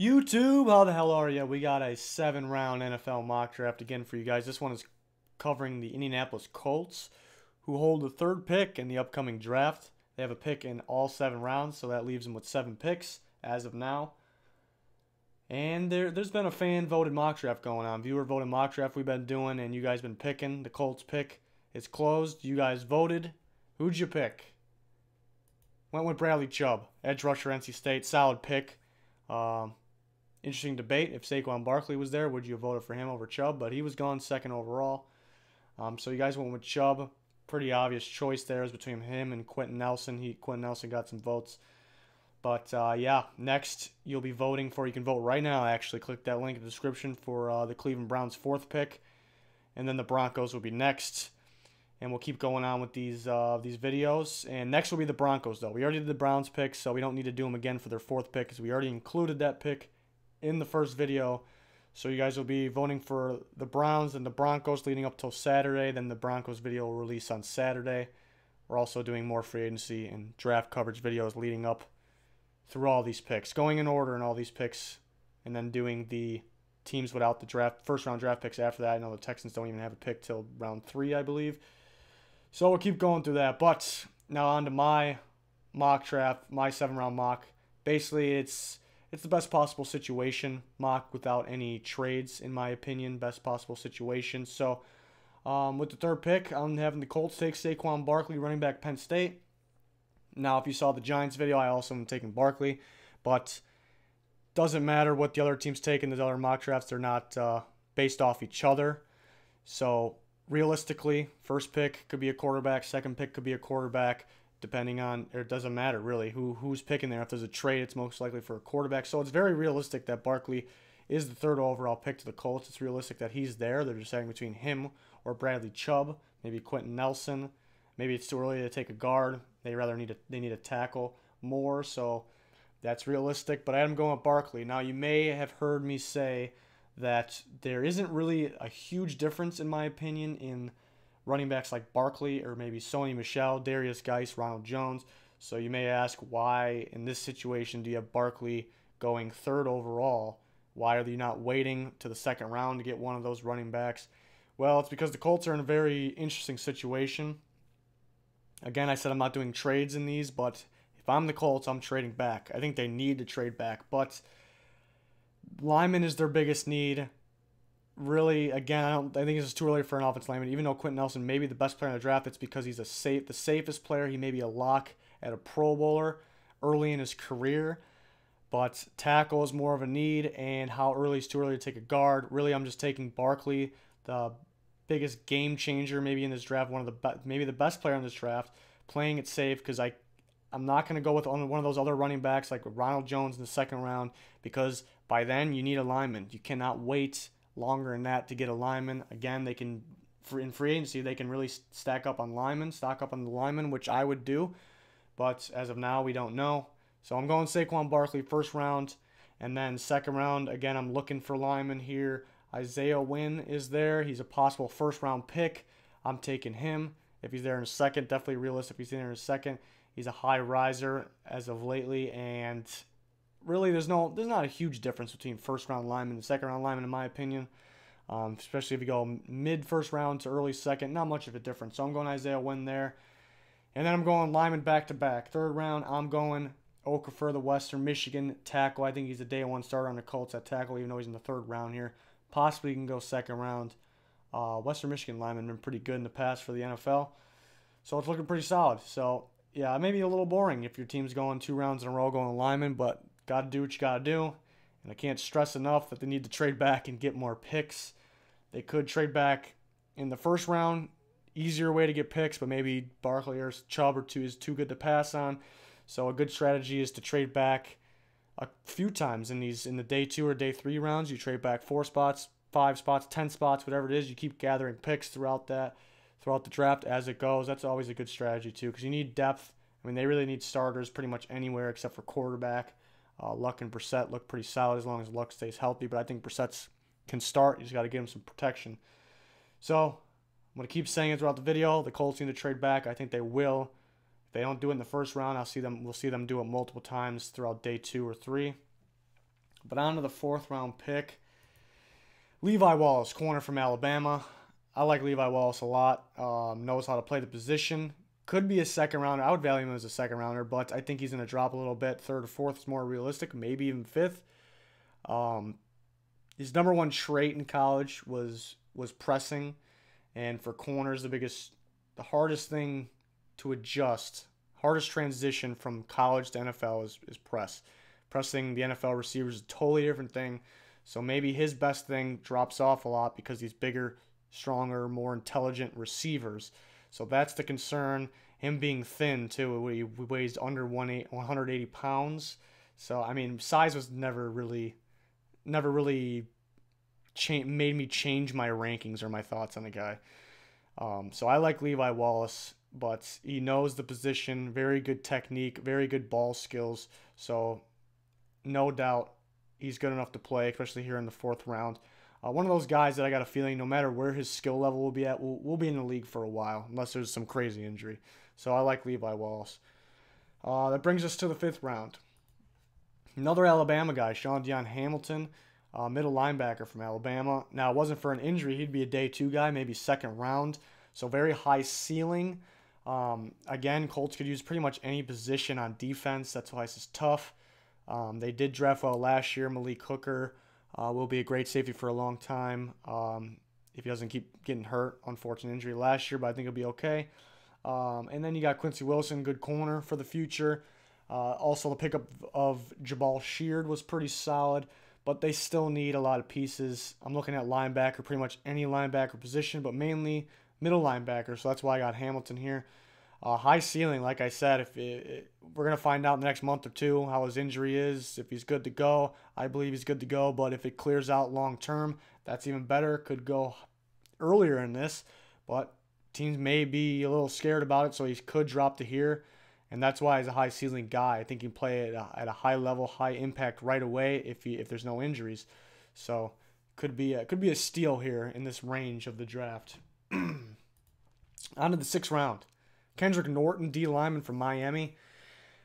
YouTube, how the hell are you? We got a 7-round NFL mock draft again for you guys. This one is covering the Indianapolis Colts, who hold the third pick in the upcoming draft. They have a pick in all 7 rounds, so that leaves them with 7 picks as of now. And there's been a fan-voted mock draft going on. Viewer-voted mock draft we've been doing, and you guys been picking. The Colts pick is closed. You guys voted. Who'd you pick? Went with Bradley Chubb, edge rusher, NC State. Solid pick. Interesting debate. If Saquon Barkley was there, would you have voted for him over Chubb? But he was gone second overall. So you guys went with Chubb. Pretty obvious choice there is between him and Quentin Nelson. Quentin Nelson got some votes. But yeah, next you'll be voting for. You can vote right now. Actually, click that link in the description for the Cleveland Browns' 4th pick, and then the Broncos will be next. And we'll keep going on with these videos. And next will be the Broncos, though. We already did the Browns pick, so we don't need to do them again for their 4th pick because we already included that pick in the first video. So you guys will be voting for the Browns and the Broncos leading up till Saturday. Then the Broncos video will release on Saturday. We're also doing more free agency and draft coverage videos leading up through all these picks, going in order in all these picks, and then doing the teams without the first round draft picks after that. I know the Texans don't even have a pick till round 3, I believe. So we'll keep going through that. But now on to my mock draft, my 7-round mock. Basically, it's the best possible situation mock without any trades, in my opinion. Best possible situation. So with the 3rd pick, I'm having the Colts take Saquon Barkley, running back, Penn State. Now, if you saw the Giants video, I also am taking Barkley. But doesn't matter what the other team's taking. The other mock drafts, they're not based off each other. So realistically, 1st pick could be a quarterback, 2nd pick could be a quarterback, depending on, or it doesn't matter really who's picking there. If there's a trade, it's most likely for a quarterback. So it's very realistic that Barkley is the 3rd overall pick to the Colts. It's realistic that he's there. They're deciding between him or Bradley Chubb, maybe Quentin Nelson. Maybe it's too early to take a guard. They need a tackle more, so that's realistic. But I'm going with Barkley. Now, you may have heard me say that there isn't really a huge difference, in my opinion, in running backs like Barkley or maybe Sony Michel, Darius Geis, Ronald Jones. So you may ask, why in this situation do you have Barkley going 3rd overall? Why are you not waiting to the 2nd round to get one of those running backs? Well, it's because the Colts are in a very interesting situation. Again, I said I'm not doing trades in these, but if I'm the Colts, I'm trading back. I think they need to trade back, but lineman is their biggest need. Really, again, I think it's too early for an offensive lineman. Even though Quentin Nelson may be the best player in the draft, it's because he's the safest player. He may be a lock at a Pro Bowler early in his career, but tackle is more of a need. And how early is too early to take a guard? Really, I'm just taking Barkley, the biggest game changer maybe in this draft, maybe the best player in this draft, playing it safe, because I'm not going to go with one of those other running backs like Ronald Jones in the 2nd round, because by then you need a lineman. You cannot wait longer than that to get a lineman. Again, they can, in free agency, they can really stock up on the lineman, which I would do, but as of now, we don't know. So I'm going Saquon Barkley 1st round, and then 2nd round, again, I'm looking for linemen here. Isaiah Wynn is there. He's a possible 1st round pick. I'm taking him. If he's there in a 2nd, definitely realistic. If he's there in a 2nd, he's a high riser as of lately, and really there's not a huge difference between 1st round lineman and 2nd round lineman, in my opinion. Especially if you go mid 1st round to early 2nd, not much of a difference. So I'm going Isaiah Wynn there, and then I'm going lineman back to back. 3rd round, I'm going Okafor, the Western Michigan tackle. I think he's a day 1 starter on the Colts at tackle, even though he's in the 3rd round here. Possibly can go 2nd round. Western Michigan lineman been pretty good in the past for the NFL, so it's looking pretty solid. So yeah, it may be a little boring if your team's going 2 rounds in a row going lineman, but got to do what you got to do. And I can't stress enough that they need to trade back and get more picks. They could trade back in the 1st round, easier way to get picks, but maybe Barkley or Chubb is too good to pass on. So a good strategy is to trade back a few times in the day 2 or day 3 rounds. You trade back 4 spots, 5 spots, 10 spots, whatever it is. You keep gathering picks throughout the draft as it goes. That's always a good strategy too, because you need depth. I mean, they really need starters pretty much anywhere except for quarterback. Luck and Brissett look pretty solid as long as Luck stays healthy, but I think Brissett can start. You just got to give him some protection. So I'm going to keep saying it throughout the video. The Colts need to trade back. I think they will. If they don't do it in the 1st round, we'll see them do it multiple times throughout day 2 or 3. But on to the 4th round pick. Levi Wallace, corner from Alabama. I like Levi Wallace a lot. Knows how to play the position. Could be a 2nd rounder. I would value him as a 2nd rounder, but I think he's going to drop a little bit. 3rd or 4th is more realistic. Maybe even 5th. His number 1 trait in college was pressing. And for corners, the hardest thing to adjust, hardest transition from college to NFL is press. Pressing the NFL receivers is a totally different thing. So maybe his best thing drops off a lot because he's bigger, stronger, more intelligent receivers. So that's the concern. Him being thin too. He weighs under 180 pounds. So I mean, size was never really made me change my rankings or my thoughts on the guy. So I like Levi Wallace, but he knows the position, very good technique, very good ball skills. So no doubt he's good enough to play, especially here in the 4th round. One of those guys that I got a feeling no matter where his skill level will be at, we'll be in the league for a while, unless there's some crazy injury. So I like Levi Wallace. That brings us to the 5th round. Another Alabama guy, Sean Dion Hamilton, middle linebacker from Alabama. Now, it wasn't for an injury. He'd be a day 2 guy, maybe 2nd round. So very high ceiling. Again, Colts could use pretty much any position on defense. That's why this is tough. They did draft well last year. Malik Hooker will be a great safety for a long time if he doesn't keep getting hurt. Unfortunate injury last year, but I think he'll be okay. And then you got Quincy Wilson, good corner for the future. Also, the pickup of Jabal Sheard was pretty solid, but they still need a lot of pieces. I'm looking at linebacker, pretty much any linebacker position, but mainly middle linebacker, so that's why I got Hamilton here. High ceiling, like I said, we're going to find out in the next month or 2 how his injury is, if he's good to go. I believe he's good to go, but if it clears out long term, that's even better. Could go earlier in this, but teams may be a little scared about it, so he could drop to here, and that's why he's a high ceiling guy. I think he can play at a high level, high impact right away if there's no injuries. So could be a steal here in this range of the draft. On to the 6th round. Kendrick Norton, D lineman from Miami.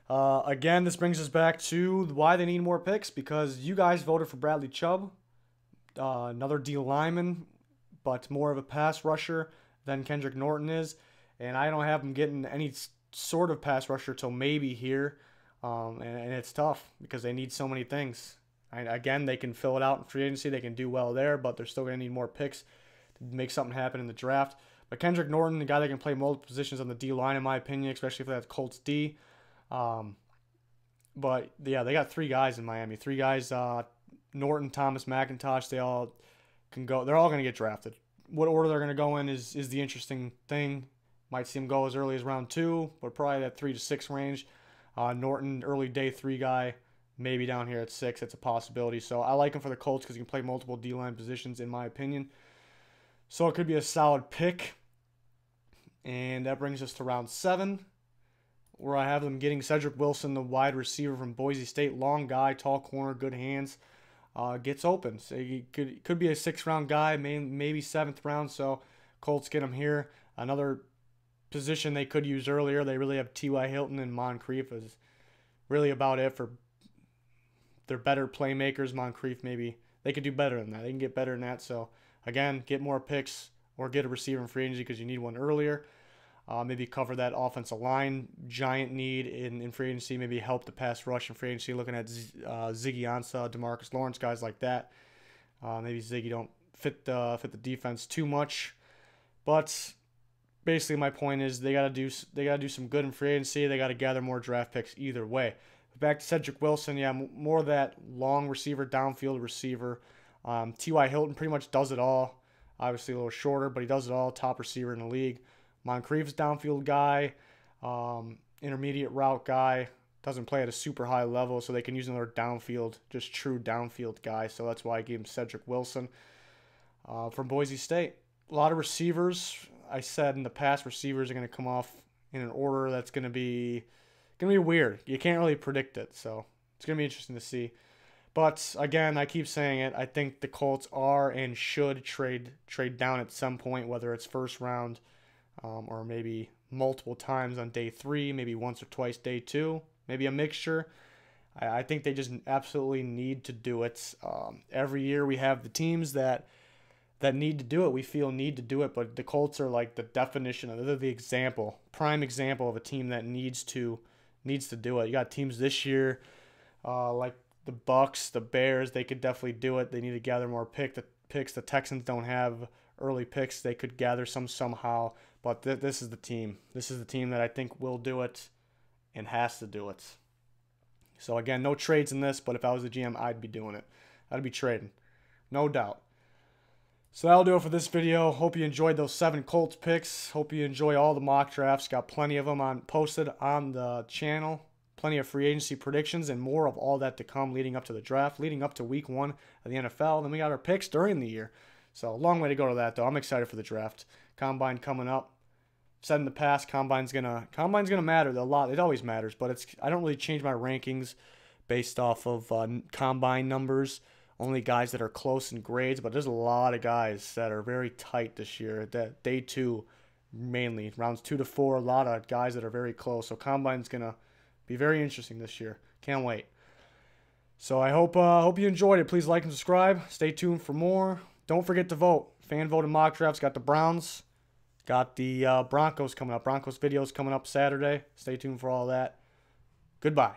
Again, this brings us back to why they need more picks, because you guys voted for Bradley Chubb, another D lineman, but more of a pass rusher than Kendrick Norton is, and I don't have him getting any sort of pass rusher till maybe here, and it's tough because they need so many things. Again, they can fill it out in free agency, they can do well there, but they're still going to need more picks to make something happen in the draft. But Kendrick Norton, the guy that can play multiple positions on the D line, in my opinion, especially if that's Colts D. But yeah, they got 3 guys in Miami. 3 guys, Norton, Thomas, McIntosh. They all can go. They're all going to get drafted. What order they're going to go in is the interesting thing. Might see him go as early as round 2, but probably that 3 to 6 range. Norton, early day 3 guy, maybe down here at 6. It's a possibility. So I like him for the Colts because he can play multiple D line positions, in my opinion. So it could be a solid pick. And that brings us to round 7, where I have them getting Cedric Wilson, the wide receiver from Boise State. Long guy, tall corner, good hands. Gets open. So he could be a 6th round guy, maybe 7th round. So Colts get him here. Another position they could use earlier. They really have T.Y. Hilton and Moncrief is really about it for their better playmakers. Moncrief, maybe they could do better than that. They can get better than that. So again, get more picks or get a receiver in free agency because you need one earlier. Maybe cover that offensive line giant need in free agency. Maybe help the pass rush in free agency. Looking at Ziggy Ansah, DeMarcus Lawrence, guys like that. Maybe Ziggy don't fit the defense too much, but basically my point is they gotta do some good in free agency. They gotta gather more draft picks either way. But back to Cedric Wilson, yeah, more of that long receiver, downfield receiver. T.Y. Hilton pretty much does it all. Obviously a little shorter, but he does it all. Top receiver in the league. Moncrief's downfield guy, intermediate route guy, doesn't play at a super high level, so they can use another downfield, just true downfield guy. So that's why I gave him Cedric Wilson from Boise State. A lot of receivers. I said in the past, receivers are going to come off in an order that's going to be weird. You can't really predict it, so it's going to be interesting to see. But again, I keep saying it. I think the Colts are and should trade down at some point, whether it's 1st round. Or maybe multiple times on day 3, maybe once or twice day 2, maybe a mixture. I think they just absolutely need to do it. Every year we have the teams that need to do it. We feel need to do it, but the Colts are like the definition of, they're the example, prime example of a team that needs to do it. You got teams this year, like the Bucks, the Bears. They could definitely do it. They need to gather more picks. The Texans don't have early picks. They could gather some somehow, but this is the team. This is the team that I think will do it and has to do it. So again, no trades in this, but if I was the GM, I'd be doing it. I'd be trading, no doubt. So that'll do it for this video. Hope you enjoyed those 7 Colts picks. Hope you enjoy all the mock drafts. Got plenty of them posted on the channel. Plenty of free agency predictions and more of all that to come leading up to the draft, leading up to week 1 of the NFL. Then we got our picks during the year. So a long way to go to that, though. I'm excited for the draft. Combine coming up. Said in the past, Combine's gonna matter a lot. It always matters, but I don't really change my rankings based off of Combine numbers. Only guys that are close in grades, but there's a lot of guys that are very tight this year. That day 2, mainly rounds 2 to 4. A lot of guys that are very close. So Combine's gonna be very interesting this year. Can't wait. So I hope you enjoyed it. Please like and subscribe. Stay tuned for more. Don't forget to vote. Fan voted mock drafts. Got the Browns. Got the Broncos coming up. Broncos videos coming up Saturday. Stay tuned for all that. Goodbye.